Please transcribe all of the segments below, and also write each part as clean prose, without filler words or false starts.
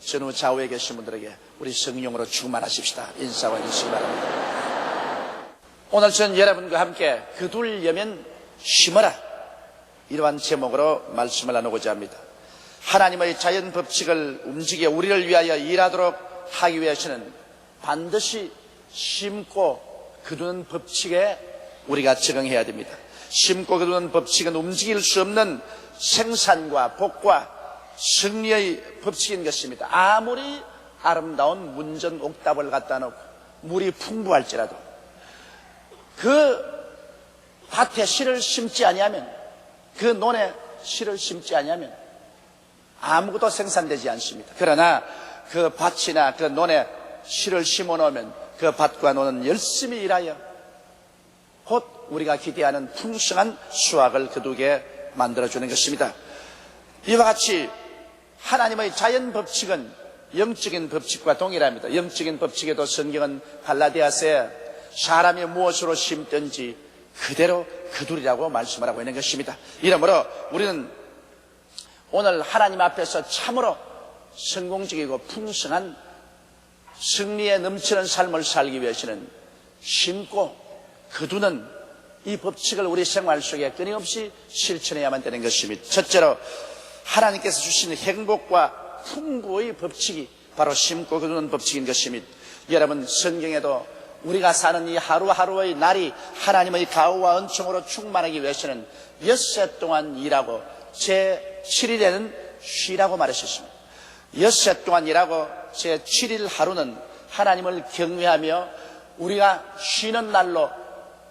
전후 좌우에 계신 분들에게 우리 성령으로 충만하십시다. 인사와 주시기 바랍니다. 오늘 전 여러분과 함께 거둘려면 심어라, 이러한 제목으로 말씀을 나누고자 합니다. 하나님의 자연 법칙을 움직여 우리를 위하여 일하도록 하기 위해서는 반드시 심고 거두는 법칙에 우리가 적응해야 됩니다. 심고 거두는 법칙은 움직일 수 없는 생산과 복과 승리의 법칙인 것입니다. 아무리 아름다운 문전 옥답을 갖다 놓고 물이 풍부할지라도 그 밭에 씨를 심지 아니하면, 그 논에 씨를 심지 아니하면 아무것도 생산되지 않습니다. 그러나 그 밭이나 그 논에 씨를 심어 놓으면 그 밭과 논은 열심히 일하여 곧 우리가 기대하는 풍성한 수확을 거두게 만들어주는 것입니다. 이와 같이 하나님의 자연 법칙은 영적인 법칙과 동일합니다. 영적인 법칙에도 성경은 갈라디아서에 사람이 무엇으로 심든지 그대로 거두리라고 말씀을 하고 있는 것입니다. 이러므로 우리는 오늘 하나님 앞에서 참으로 성공적이고 풍성한 승리에 넘치는 삶을 살기 위해서는 심고 거두는 이 법칙을 우리 생활 속에 끊임없이 실천해야만 되는 것입니다. 첫째로 하나님께서 주신 행복과 풍부의 법칙이 바로 심고 거두는 법칙인 것입니다. 여러분, 성경에도 우리가 사는 이 하루하루의 날이 하나님의 가호와 은총으로 충만하기 위해서는 엿새 동안 일하고 제7일에는 쉬라고 말하셨습니다. 엿새 동안 일하고 제7일 하루는 하나님을 경외하며 우리가 쉬는 날로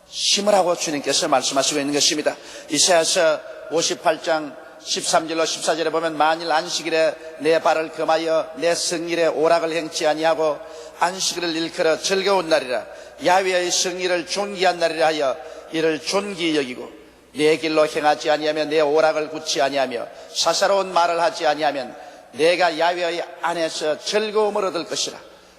심으라고 주님께서 말씀하시고 있는 것입니다. 이사야서 58장 13절로 14절에 보면 만일 안식일에 내 발을 금하여 내 성일에 오락을 행치 아니하고 안식일을 일컬어 즐거운 날이라 야훼의 성일을 존귀한 날이라 하여 이를 존귀히 여기고 내 길로 행하지 아니하며 내 오락을 굳지 아니하며 사사로운 말을 하지 아니하면 내가 야훼의 안에서 즐거움을 얻을 것이라.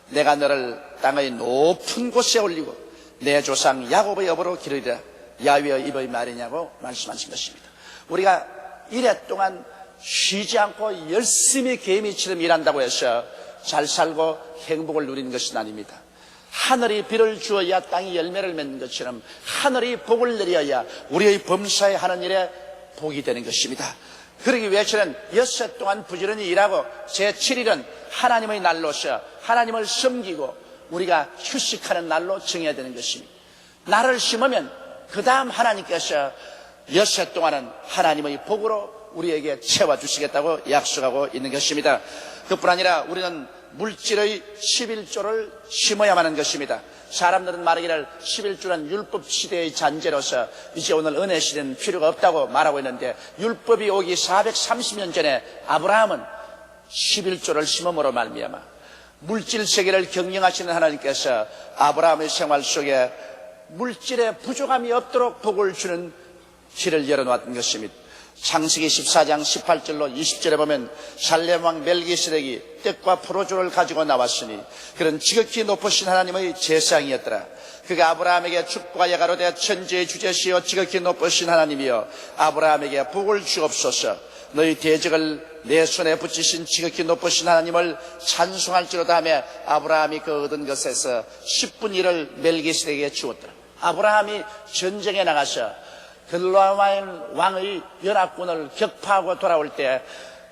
내가 너를 땅의 높은 곳에 올리고 내 조상 야곱의 업으로 기르리라. 야훼의 입의 말이냐고 말씀하신 것입니다. 우리가 이래 동안 쉬지 않고 열심히 개미처럼 일한다고 해서 잘 살고 행복을 누리는 것은 아닙니다. 하늘이 비를 주어야 땅이 열매를 맺는 것처럼 하늘이 복을 내려야 우리의 범사에 하는 일에 복이 되는 것입니다. 그러기 위해서는 엿새 동안 부지런히 일하고 제7일은 하나님의 날로서 하나님을 섬기고 우리가 휴식하는 날로 정해야 되는 것입니다. 날을 심으면 그 다음 하나님께서 엿새 동안은 하나님의 복으로 우리에게 채워주시겠다고 약속하고 있는 것입니다. 그뿐 아니라 우리는 물질의 11조를 심어야만 하는 것입니다. 사람들은 말하기를 11조는 율법 시대의 잔재로서 이제 오늘 은혜 시대는 필요가 없다고 말하고 있는데, 율법이 오기 430년 전에 아브라함은 11조를 심음으로 말미암아 물질 세계를 경영하시는 하나님께서 아브라함의 생활 속에 물질에 부족함이 없도록 복을 주는 길을 열어놓았던 것입니다. 창세기 14장 18절로 20절에 보면 살렘 왕 멜기세덱이 떡과 포도주를 가지고 나왔으니 그는 지극히 높으신 하나님의 제사장이었더라. 그가 아브라함에게 축복하여 가로되 천지의 주제시여 지극히 높으신 하나님이여 아브라함에게 복을 주옵소서. 너희 대적을 내 손에 붙이신 지극히 높으신 하나님을 찬송할지로다 하며 아브라함이 그 얻은 것에서 10분의 1을 멜기세덱에게 주었더라. 아브라함이 전쟁에 나가서 글라마인 왕의 연합군을 격파하고 돌아올 때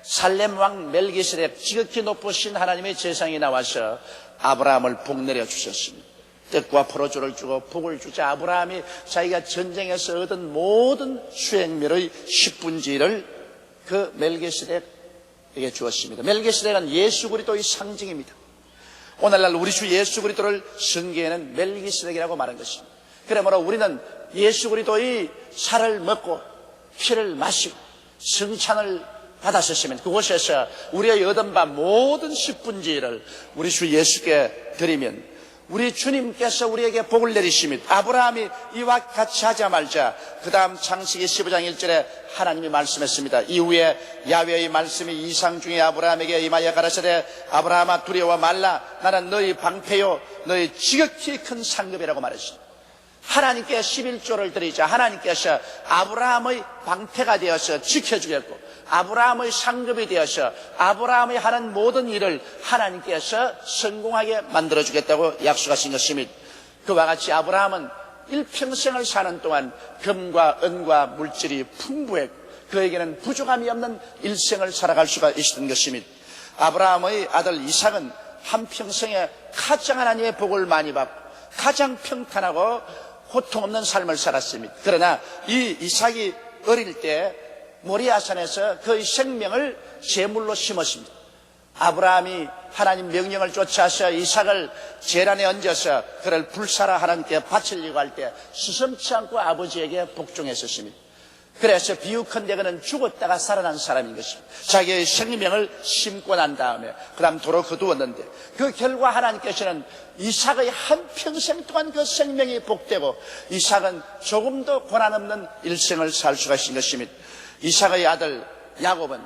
살렘 왕 멜기세덱 지극히 높으신 하나님의 제사장이 나와서 아브라함을 복내려 주셨습니다. 떡과 포도주를 주고 복을 주자 아브라함이 자기가 전쟁에서 얻은 모든 수행물의 10분의 1을 그 멜기세덱에게 주었습니다. 멜기세덱은 예수 그리스도의 상징입니다. 오늘날 우리 주 예수 그리스도를 성경에는 멜기세덱이라고 말한 것입니다. 그러므로 우리는 예수 그리스도의 살을 먹고 피를 마시고 성찬을 받았었으면 그곳에서 우리의 얻은 바 모든 10분의 1을 우리 주 예수께 드리면 우리 주님께서 우리에게 복을 내리십니다. 아브라함이 이와 같이 하자마자 그 다음 창세기 15장 1절에 하나님이 말씀했습니다. 이후에 야훼의 말씀이 이상 중에 아브라함에게 임하여 가라사대 아브라함아 두려워 말라. 나는 너희 방패요 너희 지극히 큰 상급이라고 말했습니다. 하나님께 11조를 드리자 하나님께서 아브라함의 방패가 되어서 지켜주겠고 아브라함의 상급이 되어서 아브라함이 하는 모든 일을 하나님께서 성공하게 만들어주겠다고 약속하신 것입니다. 그와 같이 아브라함은 일평생을 사는 동안 금과 은과 물질이 풍부했고 그에게는 부족함이 없는 일생을 살아갈 수가 있었던 것입니다. 아브라함의 아들 이삭은 한평생에 가장 하나님의 복을 많이 받고 가장 평탄하고 고통 없는 삶을 살았습니다. 그러나 이 이삭이 어릴 때 모리아산에서 그의 생명을 제물로 심었습니다. 아브라함이 하나님 명령을 쫓아서 이삭을 제란에 얹어서 그를 불사라 하나님께 바치려고 할 때 수সম치 않고 아버지에게 복종했었습니다. 그래서 비유컨대 그는 죽었다가 살아난 사람인 것입니다. 자기의 생명을 심고 난 다음에 그 다음 도로 거두었는데 그 결과 하나님께서는 이삭의 한평생 동안 그 생명이 복되고 이삭은 조금도 고난 없는 일생을 살 수가 있는 것입니다. 이삭의 아들 야곱은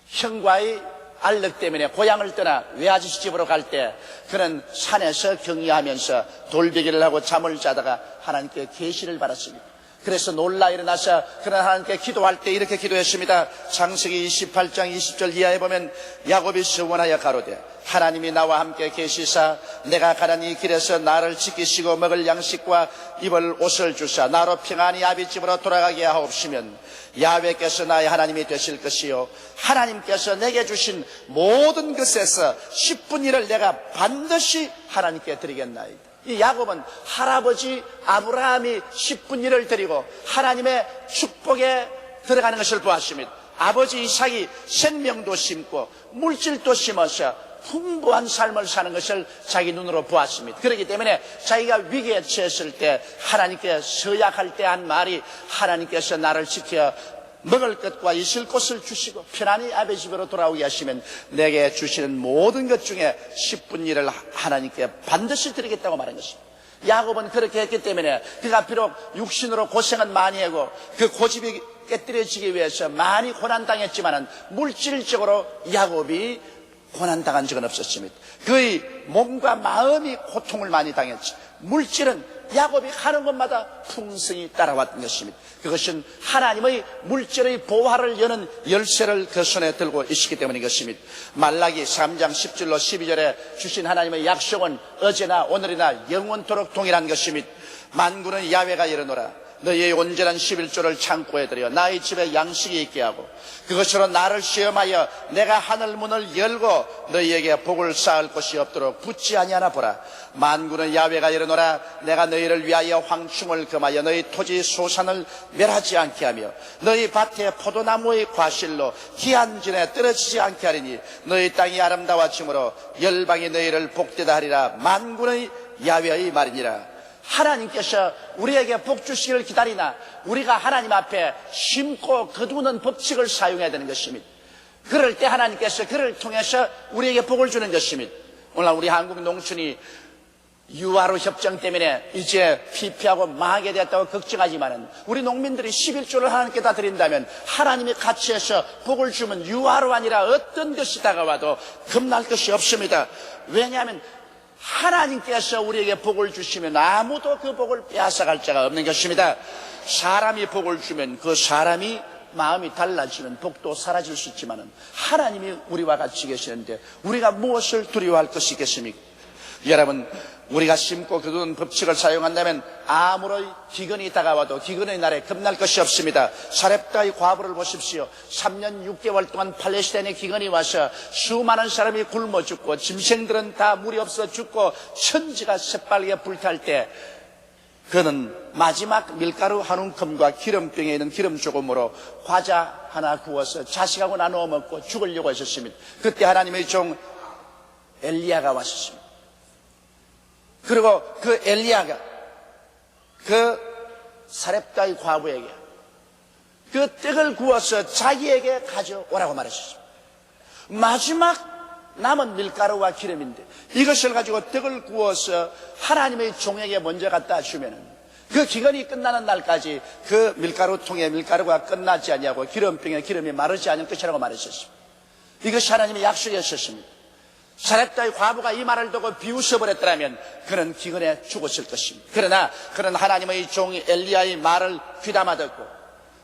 형과의 알력 때문에 고향을 떠나 외아저씨 집으로 갈 때 그는 산에서 경유하면서 돌베개를 하고 잠을 자다가 하나님께 계시를 받았습니다. 그래서 놀라 일어나서 그는 하나님께 기도할 때 이렇게 기도했습니다. 창세기 28장 20절 이하에 보면 야곱이 서원하여 가로되 하나님이 나와 함께 계시사 내가 가는 이 길에서 나를 지키시고 먹을 양식과 입을 옷을 주사 나로 평안히 아비 집으로 돌아가게 하옵시면 야훼께서 나의 하나님이 되실 것이요 하나님께서 내게 주신 모든 것에서 10분의 1을 내가 반드시 하나님께 드리겠나이다. 이 야곱은 할아버지 아브라함이 10분의 1을 드리고 하나님의 축복에 들어가는 것을 보았습니다. 아버지 이삭이 생명도 심고 물질도 심어서 풍부한 삶을 사는 것을 자기 눈으로 보았습니다. 그렇기 때문에 자기가 위기에 처했을 때 하나님께 서약할 때 한 말이 하나님께서 나를 지켜 먹을 것과 있을 곳을 주시고 편안히 아버지 집으로 돌아오게 하시면 내게 주시는 모든 것 중에 10분의 1을 하나님께 반드시 드리겠다고 말한 것입니다. 야곱은 그렇게 했기 때문에 그가 비록 육신으로 고생은 많이 하고 그 고집이 깨뜨려지기 위해서 많이 고난당했지만은 물질적으로 야곱이 고난당한 적은 없었습니다. 그의 몸과 마음이 고통을 많이 당했지 물질은 야곱이 가는 곳마다 풍성이 따라왔던 것입니다. 그것은 하나님의 물질의 보화를 여는 열쇠를 그 손에 들고 있었기 때문인 것입니다. 말라기 3장 10절로 12절에 주신 하나님의 약속은 어제나 오늘이나 영원토록 동일한 것입니다. 만군의 야훼가 이르노라 너희의 온전한 11조를 창고에 들여 나의 집에 양식이 있게 하고 그것으로 나를 시험하여 내가 하늘 문을 열고 너희에게 복을 쌓을 곳이 없도록 붙지 아니하나 보라. 만군의 야훼가 이르노라 내가 너희를 위하여 황충을 금하여 너희 토지 소산을 멸하지 않게 하며 너희 밭에 포도나무의 과실로 기한진에 떨어지지 않게 하리니 너희 땅이 아름다워짐으로 열방이 너희를 복되다 하리라. 만군의 야훼의 말이니라. 하나님께서 우리에게 복 주시기를 기다리나 우리가 하나님 앞에 심고 거두는 법칙을 사용해야 되는 것입니다. 그럴 때 하나님께서 그를 통해서 우리에게 복을 주는 것입니다. 오늘 우리 한국 농촌이 유아로 협정 때문에 이제 피폐하고 망하게 되었다고 걱정하지만은 우리 농민들이 11조를 하나님께 다 드린다면 하나님이 같이 해서 복을 주면 유아로 아니라 어떤 것이 다가와도 겁날 것이 없습니다. 왜냐하면 하나님께서 우리에게 복을 주시면 아무도 그 복을 빼앗아갈 자가 없는 것입니다. 사람이 복을 주면 그 사람이 마음이 달라지면 복도 사라질 수 있지만 하나님이 우리와 같이 계시는데 우리가 무엇을 두려워할 것이 있겠습니까? 여러분 우리가 심고 거두는 법칙을 사용한다면 아무런 기근이 다가와도 기근의 날에 겁날 것이 없습니다. 사렙다의 과부를 보십시오. 3년 6개월 동안 팔레스타인의 기근이 와서 수많은 사람이 굶어 죽고 짐승들은 다 물이 없어 죽고 천지가 새빨개 불탈 때 그는 마지막 밀가루 한 움큼과 기름병에 있는 기름 조금으로 과자 하나 구워서 자식하고 나누어 먹고 죽으려고 했었습니다. 그때 하나님의 종 엘리야가 왔었습니다. 그리고 그 엘리야가 그 사렙다의 과부에게 그 떡을 구워서 자기에게 가져오라고 말했습니다. 마지막 남은 밀가루와 기름인데 이것을 가지고 떡을 구워서 하나님의 종에게 먼저 갖다 주면은 그 기근이 끝나는 날까지 그 밀가루통에 밀가루가 끝나지 아니하고 기름병에 기름이 마르지 않을 것이라고 말했었습니다. 이것이 하나님의 약속이었습니다. 사렙다의 과부가 이 말을 듣고 비웃어버렸더라면 그는 기근에 죽었을 것입니다. 그러나 그는 하나님의 종 엘리야의 말을 귀담아 듣고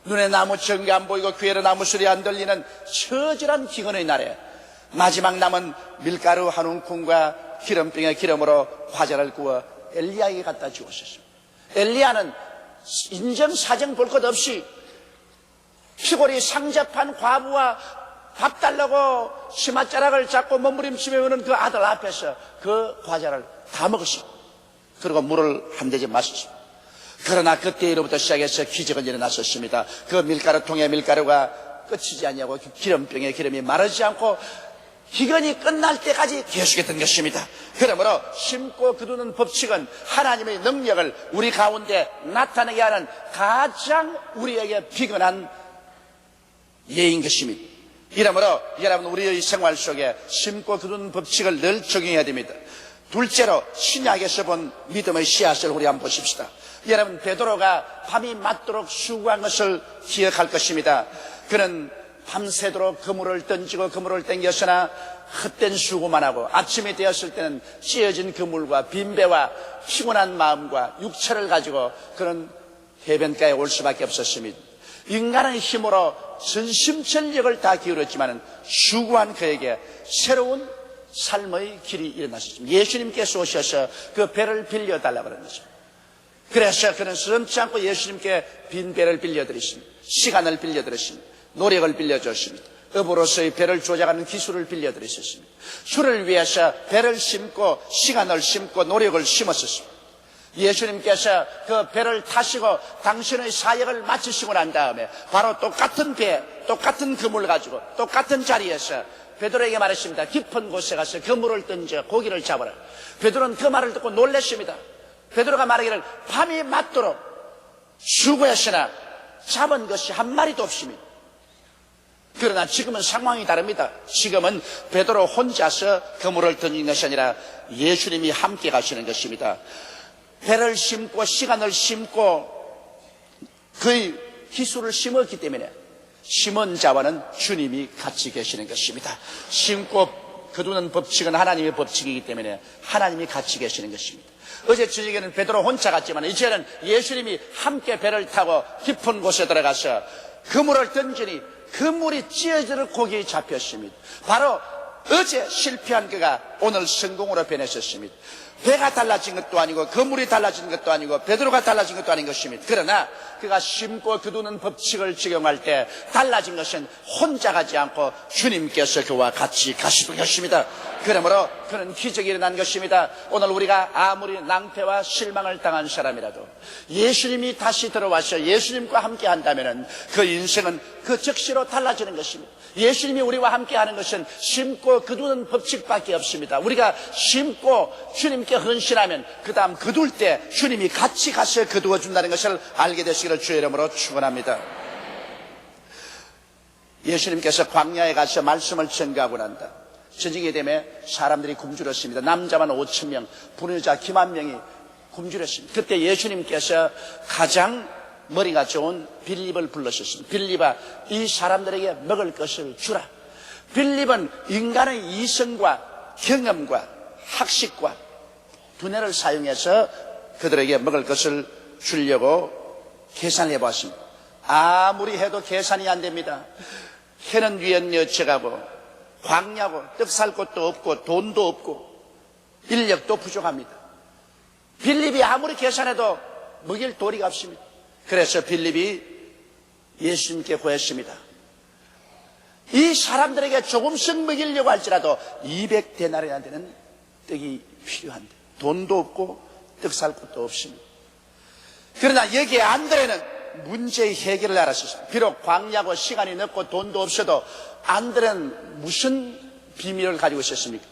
눈에 나무 전기 안 보이고 귀에로 나무 소리 안 들리는 처절한 기근의 날에 마지막 남은 밀가루 한 움큼과 기름병의 기름으로 과자를 구워 엘리야에게 갖다 주었습니다. 엘리야는 인정사정 볼 것 없이 피골이 상접한 과부와 밥 달라고 치맛자락을 잡고 몸부림치며 오는 그 아들 앞에서 그 과자를 다 먹었습니다. 그리고 물을 한 대접 마셨습니다. 그러나 그때로부터 시작해서 기적은 일어났었습니다. 그 밀가루통의 밀가루가 끝이지 않냐고 기름병의 기름이 마르지 않고 기근이 끝날 때까지 계속했던 것입니다. 그러므로 심고 거두는 법칙은 하나님의 능력을 우리 가운데 나타내게 하는 가장 우리에게 비근한 예인 것입니다. 이러므로 여러분 우리의 생활 속에 심고 거두는 법칙을 늘 적용해야 됩니다. 둘째로 신약에서 본 믿음의 씨앗을 우리 한번 보십시다. 여러분 베드로가 밤이 맞도록 수고한 것을 기억할 것입니다. 그는 밤새도록 그물을 던지고 그물을 땡겼으나 헛된 수고만 하고 아침이 되었을 때는 찢어진 그물과 빈배와 피곤한 마음과 육체를 가지고 그는 해변가에 올 수밖에 없었습니다. 인간의 힘으로 전심전력을 다 기울였지만 수고한 그에게 새로운 삶의 길이 일어났습니다. 예수님께서 오셔서 그 배를 빌려달라고 그러는 거죠. 그래서 그는 스름치 않고 예수님께 빈 배를 빌려드렸습니다. 시간을 빌려드렸습니다. 노력을 빌려줬습니다. 업으로서의 배를 조작하는 기술을 빌려드렸습니다. 주를 위해서 배를 심고 시간을 심고 노력을 심었습니다. 예수님께서 그 배를 타시고 당신의 사역을 마치시고 난 다음에 바로 똑같은 배, 똑같은 그물 가지고 똑같은 자리에서 베드로에게 말했습니다. 깊은 곳에 가서 그물을 던져 고기를 잡아라. 베드로는 그 말을 듣고 놀랐습니다. 베드로가 말하기를 밤이 맞도록 수고했으나 잡은 것이 한 마리도 없습니다. 그러나 지금은 상황이 다릅니다. 지금은 베드로 혼자서 그물을 던진 것이 아니라 예수님이 함께 가시는 것입니다. 배를 심고 시간을 심고 그의 기술을 심었기 때문에 심은 자와는 주님이 같이 계시는 것입니다. 심고 거두는 법칙은 하나님의 법칙이기 때문에 하나님이 같이 계시는 것입니다. 어제 저녁에는 베드로 혼자 갔지만 이제는 예수님이 함께 배를 타고 깊은 곳에 들어가서 그물을 던지니 그물이 찢어질 고기에 잡혔습니다. 바로 어제 실패한 그가 오늘 성공으로 변했었습니다. 배가 달라진 것도 아니고 그물이 달라진 것도 아니고 베드로가 달라진 것도 아닌 것입니다. 그러나 그가 심고 거두는 법칙을 적용할 때 달라진 것은 혼자 가지 않고 주님께서 그와 같이 가시는 것입니다. 그러므로 그는 기적이 일어난 것입니다. 오늘 우리가 아무리 낭패와 실망을 당한 사람이라도 예수님이 다시 들어와서 예수님과 함께 한다면 그 인생은 그 즉시로 달라지는 것입니다. 예수님이 우리와 함께 하는 것은 심고 거두는 법칙밖에 없습니다. 우리가 심고 주님께 헌신하면 그 다음 거둘 때 주님이 같이 가서 거두어 준다는 것을 알게 되시기를 주의 이름으로 축원합니다. 예수님께서 광야에 가서 말씀을 전가하고 난다. 저녁이 되면 사람들이 굶주렸습니다. 남자만 5,000명, 불효자 기만 명이 굶주렸습니다. 그때 예수님께서 가장 머리가 좋은 빌립을 불러셨습니다. 빌립아, 이 사람들에게 먹을 것을 주라. 빌립은 인간의 이성과 경험과 학식과 두뇌를 사용해서 그들에게 먹을 것을 주려고 계산해 보았습니다. 아무리 해도 계산이 안 됩니다. 해는 위엔 여쳐가고 광야고 떡 살 곳도 없고 돈도 없고 인력도 부족합니다. 빌립이 아무리 계산해도 먹일 도리가 없습니다. 그래서 빌립이 예수님께 구했습니다. 이 사람들에게 조금씩 먹이려고 할지라도 200데나리나 되는 떡이 필요한데 돈도 없고 떡 살 곳도 없습니다. 그러나 여기에 안드레는 문제의 해결을 알았습니다. 비록 광야고 시간이 늦고 돈도 없어도 안드레는 무슨 비밀을 가지고 있었습니까?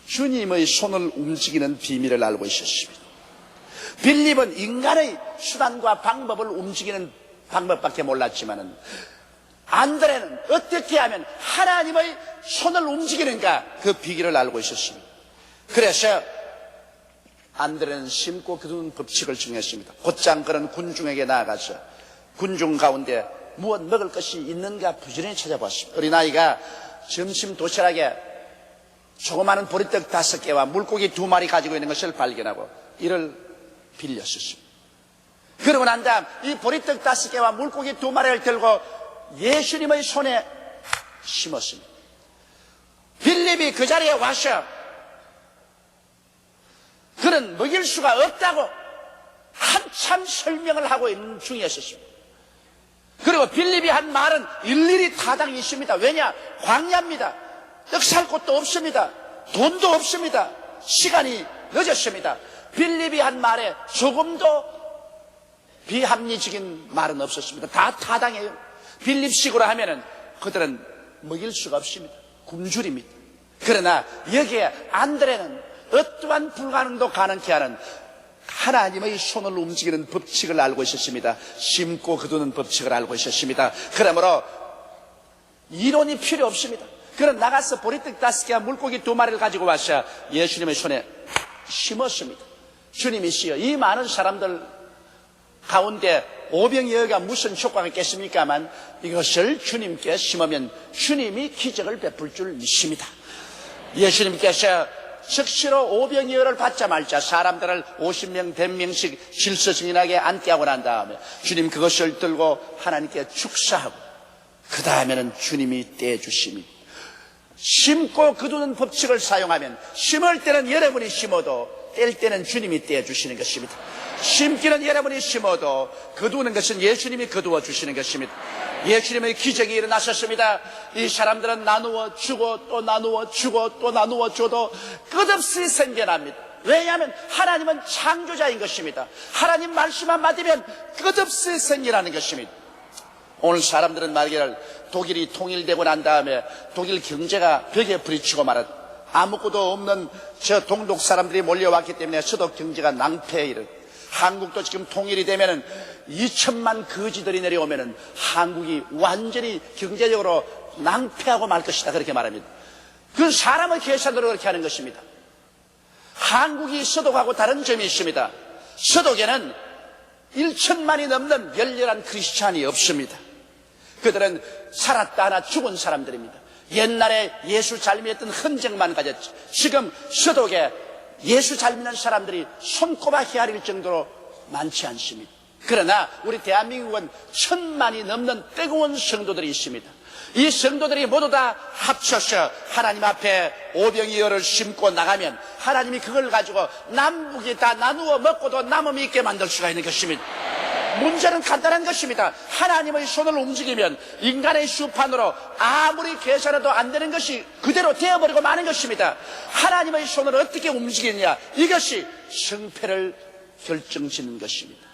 주님의 손을 움직이는 비밀을 알고 있었습니다. 빌립은 인간의 수단과 방법을 움직이는 방법밖에 몰랐지만은 안드레는 어떻게 하면 하나님의 손을 움직이는가 그 비결을 알고 있었습니다. 그래서 안드레는 심고 거두는 법칙을 정했습니다. 곧장 그런 군중에게 나아가서 군중 가운데 무엇 먹을 것이 있는가 부지런히 찾아봤습니다. 어린아이가 점심 도시락에 조그마한 보리떡 5개와 물고기 2마리 가지고 있는 것을 발견하고 이를 빌렸었습니다. 그러고 난 다음 이 보리떡 5개와 물고기 2마리를 들고 예수님의 손에 심었습니다. 빌립이 그 자리에 와서 그는 먹일 수가 없다고 한참 설명을 하고 있는 중이었습니다. 그리고 빌립이 한 말은 일일이 타당이 있습니다. 왜냐? 광야입니다. 떡 살 곳도 없습니다. 돈도 없습니다. 시간이 늦었습니다. 빌립이 한 말에 조금도 비합리적인 말은 없었습니다. 다 타당해요. 빌립식으로 하면은 그들은 먹일 수가 없습니다. 굶주립니다. 그러나 여기에 안드레는 어떠한 불가능도 가능케 하는 하나님의 손을 움직이는 법칙을 알고 있었습니다. 심고 거두는 법칙을 알고 있었습니다. 그러므로 이론이 필요 없습니다. 그는 나가서 보리떡 5개와 물고기 2마리를 가지고 와서 예수님의 손에 심었습니다. 주님이시여, 이 많은 사람들 가운데 오병이어가 무슨 효과가 있겠습니까만 이것을 주님께 심으면 주님이 기적을 베풀 줄 믿습니다. 예수님께서 즉시로 오병이어를 받자마자 사람들을 50명, 100명씩 질서 정연하게 앉게 하고 난 다음에 주님 그것을 들고 하나님께 축사하고 그 다음에는 주님이 떼주십니다. 심고 거두는 법칙을 사용하면 심을 때는 여러분이 심어도 뗄 때는 주님이 떼주시는 것입니다. 심기는 여러분이 심어도 거두는 것은 예수님이 거두어 주시는 것입니다. 예수님의 기적이 일어나셨습니다. 이 사람들은 나누어 주고 또 나누어 주고 또 나누어 줘도 끝없이 생겨납니다. 왜냐하면 하나님은 창조자인 것입니다. 하나님 말씀만 받으면 끝없이 생겨나는 것입니다. 오늘 사람들은 말기를 독일이 통일되고 난 다음에 독일 경제가 벽에 부딪히고 말았다. 아무것도 없는 저 동독 사람들이 몰려왔기 때문에 서독 경제가 낭패에 이르. 한국도 지금 통일이 되면은 2천만 거지들이 내려오면은 한국이 완전히 경제적으로 낭패하고 말 것이다. 그렇게 말합니다. 그건 사람의 계산으로 그렇게 하는 것입니다. 한국이 서독하고 다른 점이 있습니다. 서독에는 1천만이 넘는 열렬한 크리스찬이 없습니다. 그들은 살았다 하나 죽은 사람들입니다. 옛날에 예수 잘 믿었던 흔적만 가졌지. 지금 서독에 예수 잘 믿는 사람들이 손꼽아 헤아릴 정도로 많지 않습니다. 그러나 우리 대한민국은 1,000만이 넘는 뜨거운 성도들이 있습니다. 이 성도들이 모두 다 합쳐서 하나님 앞에 오병이어를 심고 나가면 하나님이 그걸 가지고 남북이 다 나누어 먹고도 남음이 있게 만들 수가 있는 것입니다. 문제는 간단한 것입니다. 하나님의 손을 움직이면 인간의 수판으로 아무리 계산해도 안 되는 것이 그대로 되어버리고 마는 것입니다. 하나님의 손을 어떻게 움직이느냐, 이것이 성패를 결정짓는 것입니다.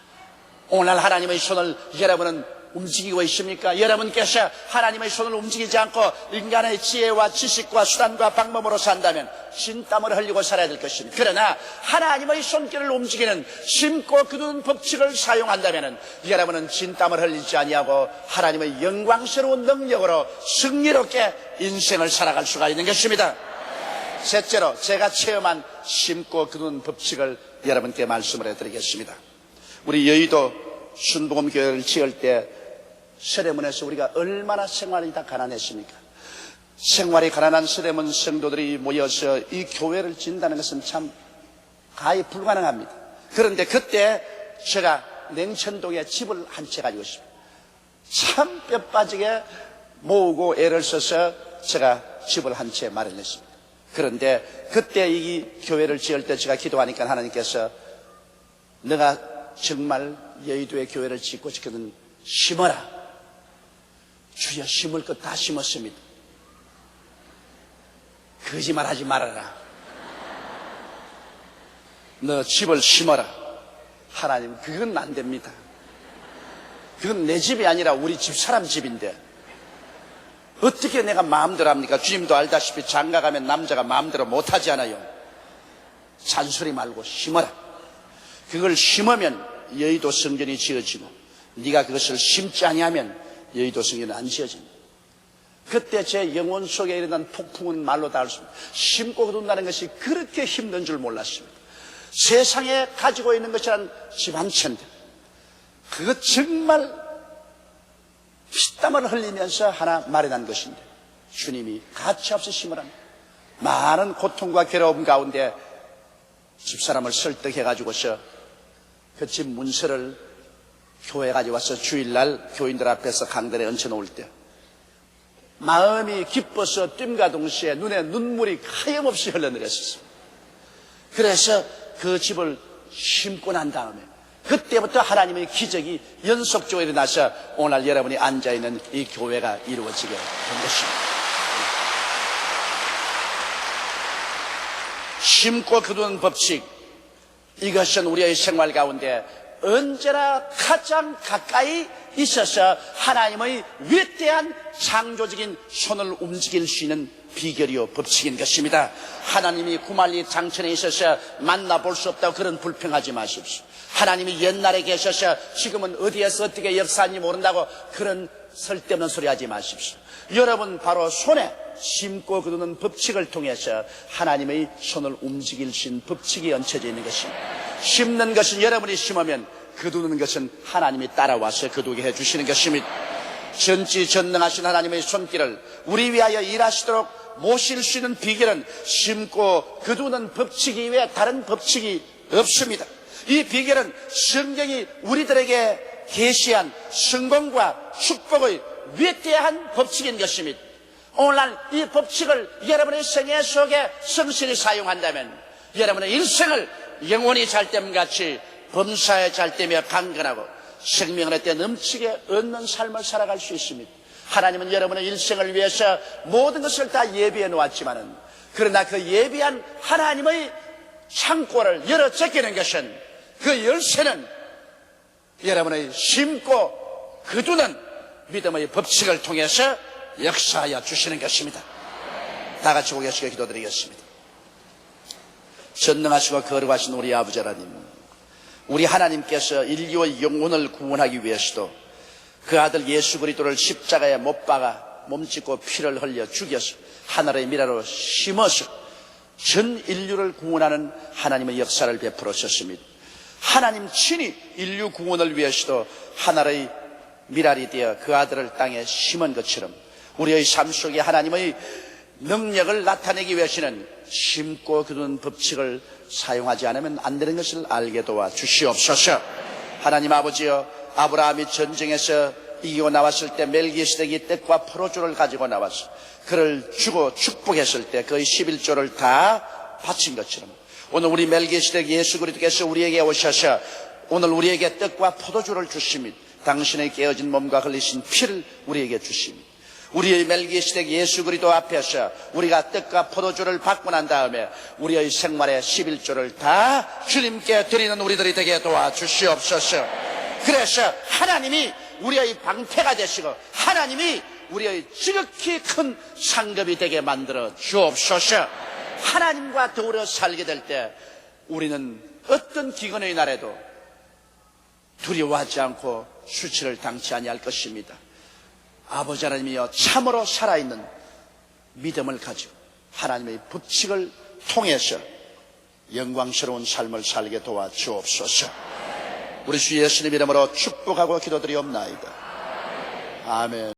오늘 하나님의 손을 여러분은 움직이고 있습니까? 여러분께서 하나님의 손을 움직이지 않고 인간의 지혜와 지식과 수단과 방법으로 산다면 진땀을 흘리고 살아야 될 것입니다. 그러나 하나님의 손길을 움직이는 심고 거두는 법칙을 사용한다면 여러분은 진땀을 흘리지 아니하고 하나님의 영광스러운 능력으로 승리롭게 인생을 살아갈 수가 있는 것입니다. 셋째로 제가 체험한 심고 거두는 법칙을 여러분께 말씀을 해드리겠습니다. 우리 여의도 순복음교회를 지을 때 서대문에서 우리가 얼마나 생활이 다 가난했습니까? 생활이 가난한 서대문 성도들이 모여서 이 교회를 짓는다는 것은 참 가히 불가능합니다. 그런데 그때 제가 냉천동에 집을 한 채 가지고 있습니다. 참 뼈빠지게 모으고 애를 써서 제가 집을 한 채 마련했습니다. 그런데 그때 이 교회를 지을 때 제가 기도하니까 하나님께서 너가 정말 여의도의 교회를 짓고 싶거든 심어라. 주여 심을 것 다 심었습니다. 거짓말하지 말아라. 너 집을 심어라. 하나님 그건 안 됩니다. 그건 내 집이 아니라 우리 집사람 집인데 어떻게 내가 마음대로 합니까? 주님도 알다시피 장가 가면 남자가 마음대로 못하지 않아요. 잔소리 말고 심어라. 그걸 심으면 여의도 성전이 지어지고 네가 그것을 심지 아니하면 여의도 성전은 안 지어집니다. 그때 제 영혼 속에 일어난 폭풍은 말로 닿을 수 없습니다. 심고 거둔다는 것이 그렇게 힘든 줄 몰랐습니다. 세상에 가지고 있는 것이란 집 한 채인데 그것 정말 피땀을 흘리면서 하나 마련한 것인데 주님이 가차없이 심으랍니다. 많은 고통과 괴로움 가운데 집사람을 설득해가지고서 그 집 문서를 교회 가져와서 주일날 교인들 앞에서 강단에 얹혀놓을 때 마음이 기뻐서 뜀과 동시에 눈에 눈물이 하염없이 흘러내렸었습니다. 그래서 그 집을 심고 난 다음에 그때부터 하나님의 기적이 연속적으로 일어나서 오늘 여러분이 앉아있는 이 교회가 이루어지게 된 것입니다. 심고 거두는 법칙, 이것은 우리의 생활 가운데 언제나 가장 가까이 있어서 하나님의 위대한 창조적인 손을 움직일 수 있는 비결이요 법칙인 것입니다. 하나님이 구말리 장천에 있어서 만나볼 수 없다고 그런 불평하지 마십시오. 하나님이 옛날에 계셔서 지금은 어디에서 어떻게 역사하는지 모른다고 그런 쓸데없는 소리 하지 마십시오. 여러분 바로 손에 심고 거두는 법칙을 통해서 하나님의 손을 움직일 수 있는 법칙이 얹혀져 있는 것입니다. 심는 것은 여러분이 심으면 거두는 것은 하나님이 따라와서 거두게 해주시는 것입니다. 전지전능하신 하나님의 손길을 우리 위하여 일하시도록 모실 수 있는 비결은 심고 거두는 법칙 이외에 다른 법칙이 없습니다. 이 비결은 성경이 우리들에게 계시한 성공과 축복의 위대한 법칙인 것입니다. 오늘날 이 법칙을 여러분의 생애 속에 성실히 사용한다면 여러분의 일생을 영원히 잘됨같이 범사에 잘되며 강건하고 생명을 때 넘치게 얻는 삶을 살아갈 수 있습니다. 하나님은 여러분의 일생을 위해서 모든 것을 다 예비해 놓았지만은 그러나 그 예비한 하나님의 창고를 열어 제끼는 것은 그 열쇠는 여러분의 심고 거두는 믿음의 법칙을 통해서 역사하여 주시는 것입니다. 다 같이 고개시켜 기도드리겠습니다. 전능하시고 거룩하신 우리 아버지 하나님, 우리 하나님께서 인류의 영혼을 구원하기 위해서도 그 아들 예수 그리스도를 십자가에 못 박아 몸짓고 피를 흘려 죽여서 하늘의 미라로 심어서 전 인류를 구원하는 하나님의 역사를 베풀으셨습니다. 하나님 친히 인류 구원을 위해서도 하늘의 미랄이 되어 그 아들을 땅에 심은 것처럼 우리의 삶 속에 하나님의 능력을 나타내기 위해서는 심고 거두는 법칙을 사용하지 않으면 안 되는 것을 알게 도와 주시옵소서. 하나님 아버지여, 아브라함이 전쟁에서 이기고 나왔을 때 멜기세덱이 떡과 포도주를 가지고 나와서 그를 주고 축복했을 때 거의 11조를 다 바친 것처럼 오늘 우리 멜기세덱 예수 그리스도께서 우리에게 오셔서 오늘 우리에게 떡과 포도주를 주십니다. 당신의 깨어진 몸과 흘리신 피를 우리에게 주십니다. 우리의 멜기세덱 예수 그리스도 앞에서 우리가 떡과 포도주를 받고 난 다음에 우리의 생활의 11조를 다 주님께 드리는 우리들이 되게 도와주시옵소서. 그래서 하나님이 우리의 방패가 되시고 하나님이 우리의 지극히 큰 상급이 되게 만들어 주옵소서. 하나님과 더불어 살게 될 때 우리는 어떤 기근의 날에도 두려워하지 않고 수치를 당치 아니할 것입니다. 아버지 하나님이여, 참으로 살아있는 믿음을 가지고 하나님의 법칙을 통해서 영광스러운 삶을 살게 도와주옵소서. 우리 주 예수님 이름으로 축복하고 기도드리옵나이다. 아멘.